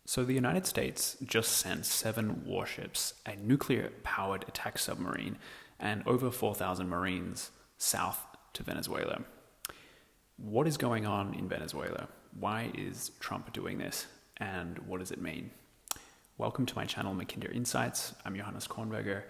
So the United States just sent 7 warships, a nuclear-powered attack submarine, and over 4,000 Marines south to Venezuela. What is going on in Venezuela? Why is Trump doing this? And what does it mean? Welcome to my channel, Mackinder Insights. I'm Johannes Kornberger,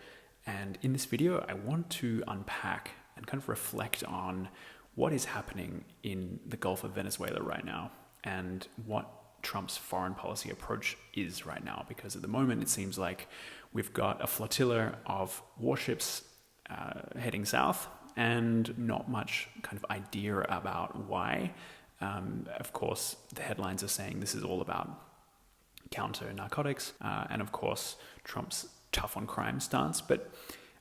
and in this video, I want to unpack and kind of reflect on what is happening in the Gulf of Venezuela right now and what Trump's foreign policy approach is right now, because at the moment it seems like we've got a flotilla of warships heading south and not much kind of idea about why. Of course, the headlines are saying this is all about counter-narcotics and of course Trump's tough on crime stance. But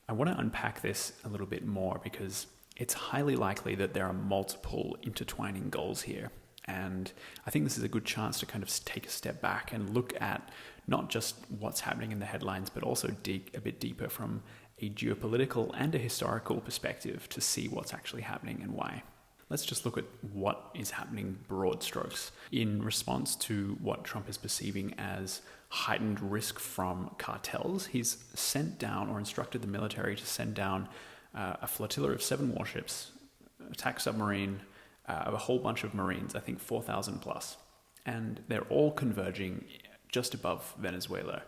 I want to unpack this a little bit more because it's highly likely that there are multiple intertwining goals here. And I think this is a good chance to kind of take a step back and look at not just what's happening in the headlines, but also dig a bit deeper from a geopolitical and a historical perspective to see what's actually happening and why. Let's just look at what is happening broad strokes in response to what Trump is perceiving as heightened risk from cartels. He's sent down or instructed the military to send down a flotilla of 7 warships, attack submarine, a whole bunch of Marines, I think 4,000 plus. And they're all converging just above Venezuela,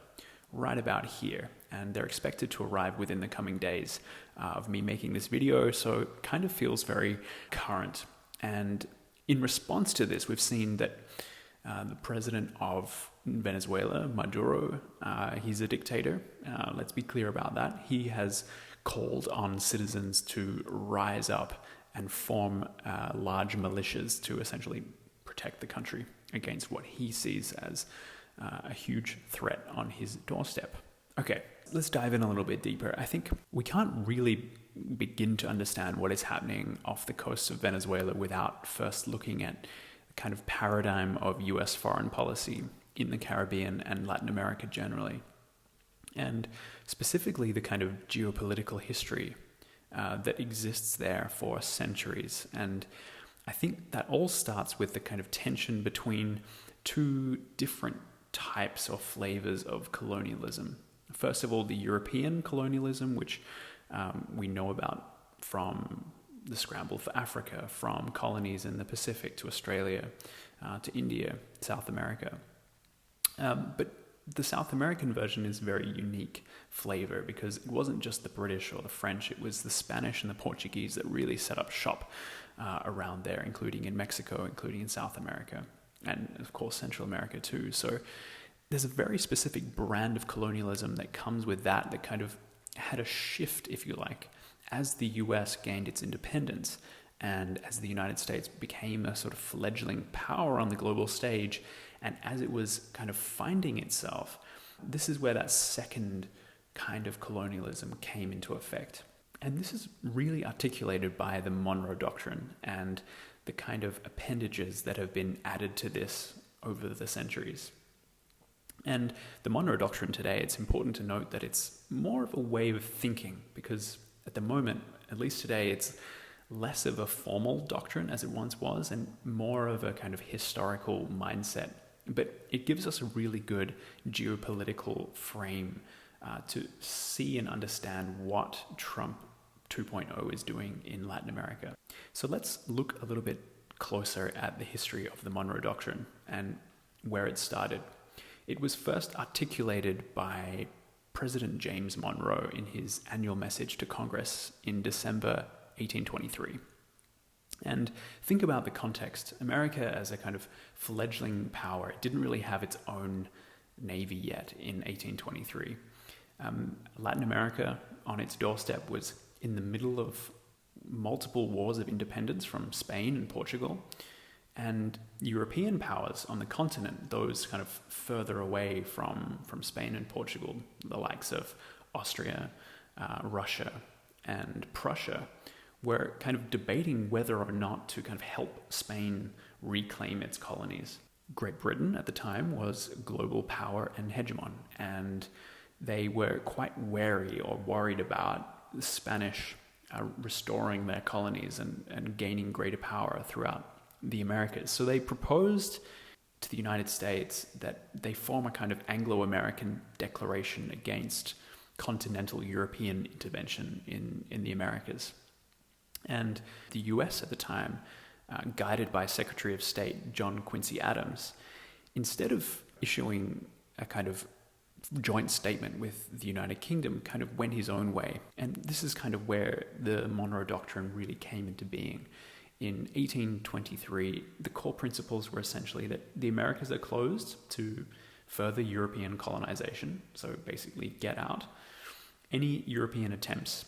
right about here. And they're expected to arrive within the coming days of me making this video, so it kind of feels very current. And in response to this, we've seen that the president of Venezuela, Maduro, he's a dictator. Let's be clear about that. He has called on citizens to rise up and form large militias to essentially protect the country against what he sees as a huge threat on his doorstep. Okay, let's dive in a little bit deeper. I think we can't really begin to understand what is happening off the coast of Venezuela without first looking at the kind of paradigm of US foreign policy in the Caribbean and Latin America generally, and specifically the kind of geopolitical history that exists there for centuries. And I think that all starts with the kind of tension between 2 different types or flavors of colonialism. First of all, the European colonialism, which we know about from the scramble for Africa, from colonies in the Pacific to Australia, to India, South America. But the South American version is a very unique flavor because it wasn't just the British or the French, it was the Spanish and the Portuguese that really set up shop around there, including in Mexico, including in South America, and of course Central America too. So there's a very specific brand of colonialism that comes with that kind of had a shift, if you like, as the US gained its independence and as the United States became a sort of fledgling power on the global stage. And as it was kind of finding itself, this is where that second kind of colonialism came into effect. And this is really articulated by the Monroe Doctrine and the kind of appendages that have been added to this over the centuries. And the Monroe Doctrine today, it's important to note that it's more of a way of thinking, because at the moment, at least today, it's less of a formal doctrine as it once was and more of a kind of historical mindset. But it gives us a really good geopolitical frame to see and understand what Trump 2.0 is doing in Latin America. So let's look a little bit closer at the history of the Monroe Doctrine and where it started. It was first articulated by President James Monroe in his annual message to Congress in December 1823. And think about the context. America as a kind of fledgling power, it didn't really have its own navy yet in 1823. Latin America on its doorstep was in the middle of multiple wars of independence from Spain and Portugal. And European powers on the continent, those kind of further away from Spain and Portugal, the likes of Austria, Russia, and Prussia, were kind of debating whether or not to kind of help Spain reclaim its colonies. Great Britain at the time was global power and hegemon, and they were quite wary or worried about the Spanish restoring their colonies and gaining greater power throughout the Americas. So they proposed to the United States that they form a kind of Anglo-American declaration against continental European intervention in the Americas. And the US at the time, guided by Secretary of State John Quincy Adams, instead of issuing a kind of joint statement with the United Kingdom, kind of went his own way. And this is kind of where the Monroe Doctrine really came into being. In 1823, the core principles were essentially that the Americas are closed to further European colonization, so basically get out. Any European attempts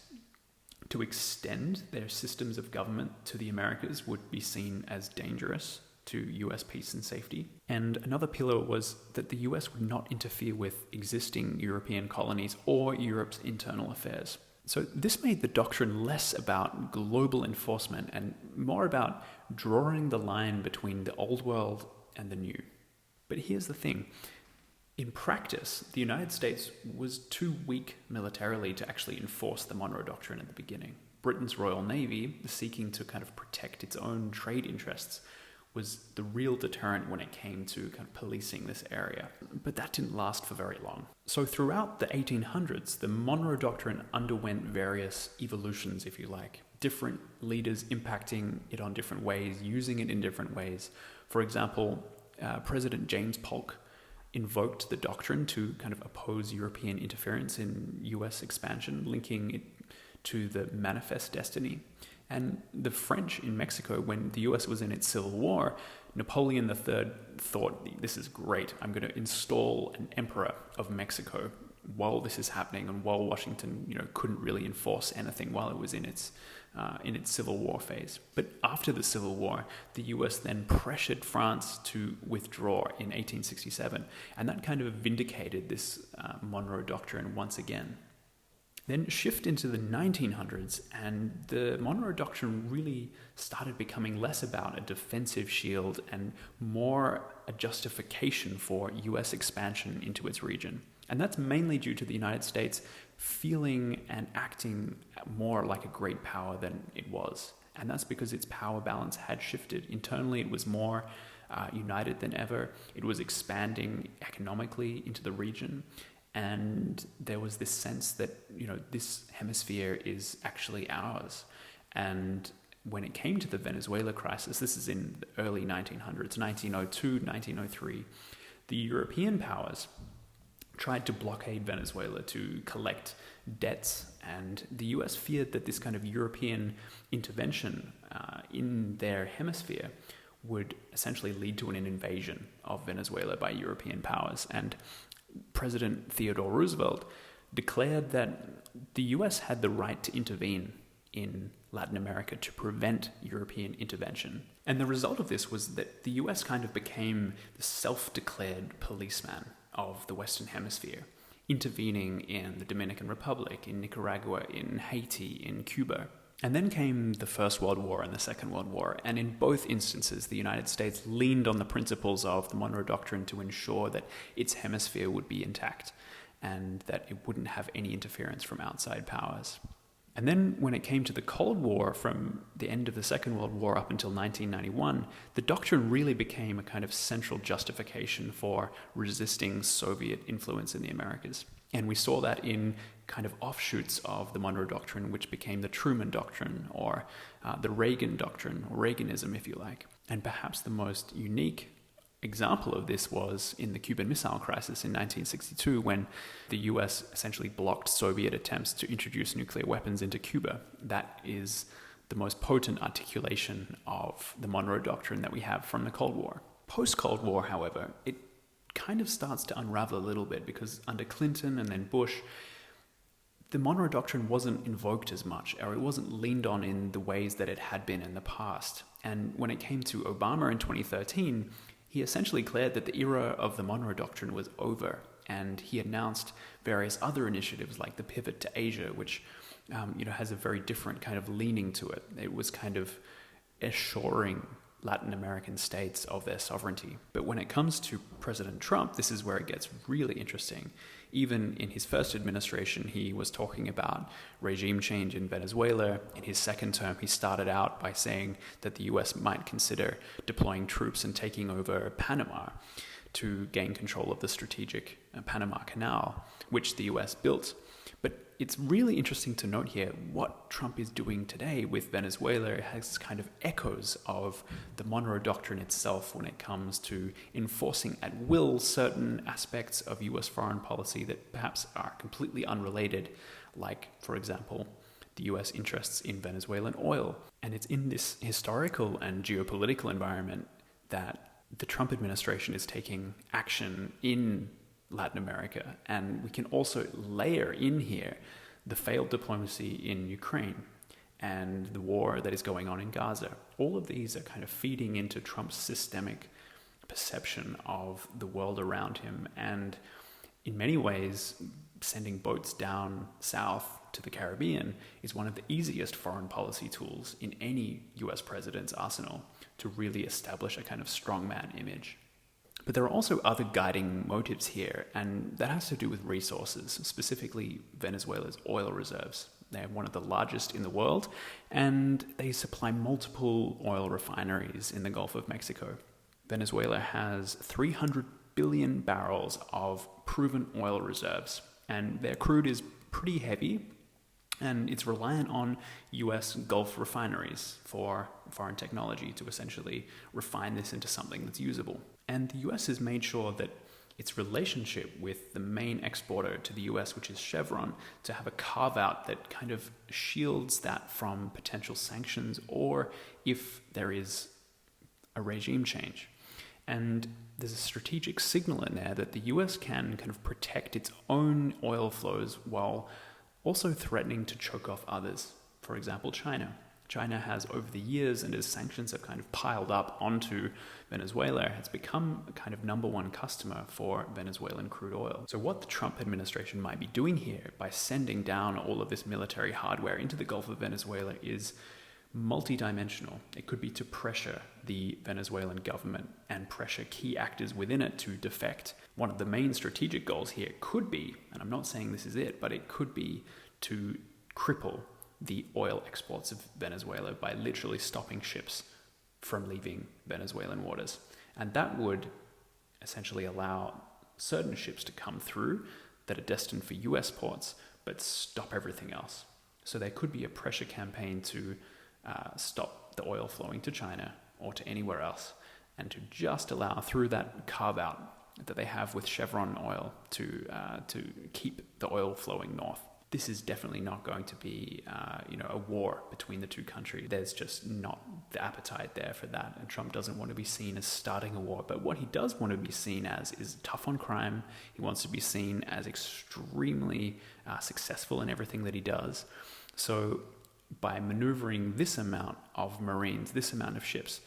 to extend their systems of government to the Americas would be seen as dangerous to US peace and safety. And another pillar was that the US would not interfere with existing European colonies or Europe's internal affairs. So this made the doctrine less about global enforcement and more about drawing the line between the old world and the new. But here's the thing. In practice, the United States was too weak militarily to actually enforce the Monroe Doctrine at the beginning. Britain's Royal Navy, seeking to kind of protect its own trade interests, was the real deterrent when it came to kind of policing this area. But that didn't last for very long. So throughout the 1800s, the Monroe Doctrine underwent various evolutions, if you like. Different leaders impacting it on different ways, using it in different ways. For example, President James Polk invoked the doctrine to kind of oppose European interference in US expansion, linking it to the manifest destiny. And the French in Mexico, when the US was in its civil war, Napoleon III thought, this is great, I'm going to install an emperor of Mexico while this is happening, and while Washington, couldn't really enforce anything while it was in its civil war phase. But after the Civil War, the US then pressured France to withdraw in 1867, and that kind of vindicated this Monroe Doctrine once again. Then shift into the 1900s, and the Monroe Doctrine really started becoming less about a defensive shield and more a justification for US expansion into its region. And that's mainly due to the United States feeling and acting more like a great power than it was. And that's because its power balance had shifted. Internally, it was more united than ever. It was expanding economically into the region. And there was this sense that, this hemisphere is actually ours. And when it came to the Venezuela crisis, this is in the early 1900s, 1902, 1903, the European powers tried to blockade Venezuela to collect debts, and the US feared that this kind of European intervention in their hemisphere would essentially lead to an invasion of Venezuela by European powers. And President Theodore Roosevelt declared that the US had the right to intervene in Latin America to prevent European intervention. And the result of this was that the US kind of became the self-declared policeman of the Western Hemisphere, intervening in the Dominican Republic, in Nicaragua, in Haiti, in Cuba. And then came the First World War and the Second World War, and in both instances, the United States leaned on the principles of the Monroe Doctrine to ensure that its hemisphere would be intact and that it wouldn't have any interference from outside powers. And then when it came to the Cold War, from the end of the Second World War up until 1991, the doctrine really became a kind of central justification for resisting Soviet influence in the Americas. And we saw that in kind of offshoots of the Monroe Doctrine, which became the Truman Doctrine, or the Reagan Doctrine, or Reaganism, if you like. And perhaps the most unique example of this was in the Cuban Missile Crisis in 1962, when the US essentially blocked Soviet attempts to introduce nuclear weapons into Cuba. That is the most potent articulation of the Monroe Doctrine that we have from the Cold War. Post-Cold War, however, it kind of starts to unravel a little bit, because under Clinton and then Bush, the Monroe Doctrine wasn't invoked as much, or it wasn't leaned on in the ways that it had been in the past. And when it came to Obama in 2013, he essentially declared that the era of the Monroe Doctrine was over, and he announced various other initiatives like the pivot to Asia, which has a very different kind of leaning to it. It was kind of assuring Latin American states of their sovereignty. But when it comes to President Trump, this is where it gets really interesting. Even in his first administration, he was talking about regime change in Venezuela. In his second term, he started out by saying that the US might consider deploying troops and taking over Panama to gain control of the strategic Panama Canal, which the US built. But it's really interesting to note here what Trump is doing today with Venezuela has kind of echoes of the Monroe Doctrine itself when it comes to enforcing at will certain aspects of US foreign policy that perhaps are completely unrelated, like, for example, the US interests in Venezuelan oil. And it's in this historical and geopolitical environment that the Trump administration is taking action in Latin America. And we can also layer in here the failed diplomacy in Ukraine and the war that is going on in Gaza. All of these are kind of feeding into Trump's systemic perception of the world around him, and in many ways, sending boats down south to the Caribbean is one of the easiest foreign policy tools in any US president's arsenal to really establish a kind of strongman image. But there are also other guiding motives here, and that has to do with resources, specifically Venezuela's oil reserves. They are one of the largest in the world, and they supply multiple oil refineries in the Gulf of Mexico. Venezuela has 300 billion barrels of proven oil reserves, and their crude is pretty heavy, and it's reliant on US Gulf refineries for foreign technology to essentially refine this into something that's usable. And the US has made sure that its relationship with the main exporter to the US, which is Chevron, to have a carve-out that kind of shields that from potential sanctions or if there is a regime change. And there's a strategic signal in there that the US can kind of protect its own oil flows while also threatening to choke off others. For example, China. China has, over the years, and as sanctions have kind of piled up onto Venezuela, has become a kind of number one customer for Venezuelan crude oil. So what the Trump administration might be doing here by sending down all of this military hardware into the Gulf of Venezuela is multidimensional. It could be to pressure the Venezuelan government and pressure key actors within it to defect. One of the main strategic goals here could be, and I'm not saying this is it, but it could be to cripple the oil exports of Venezuela by literally stopping ships from leaving Venezuelan waters. And that would essentially allow certain ships to come through that are destined for US ports, but stop everything else. So there could be a pressure campaign to stop the oil flowing to China or to anywhere else, and to just allow through that carve-out that they have with Chevron oil to keep the oil flowing north. This is definitely not going to be, a war between the two countries. There's just not the appetite there for that, and Trump doesn't want to be seen as starting a war. But what he does want to be seen as is tough on crime. He wants to be seen as extremely successful in everything that he does. So by maneuvering this amount of Marines, this amount of ships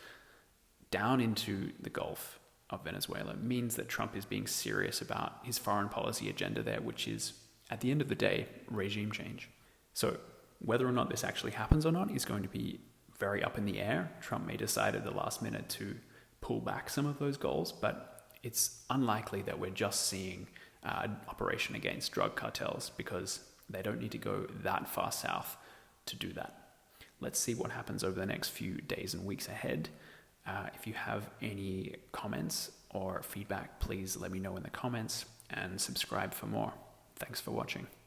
down into the Gulf of Venezuela means that Trump is being serious about his foreign policy agenda there, which is, at the end of the day, regime change. So whether or not this actually happens or not is going to be very up in the air. Trump may decide at the last minute to pull back some of those goals, but it's unlikely that we're just seeing an operation against drug cartels, because they don't need to go that far south to do that. Let's see what happens over the next few days and weeks ahead. If you have any comments or feedback, please let me know in the comments and subscribe for more. Thanks for watching.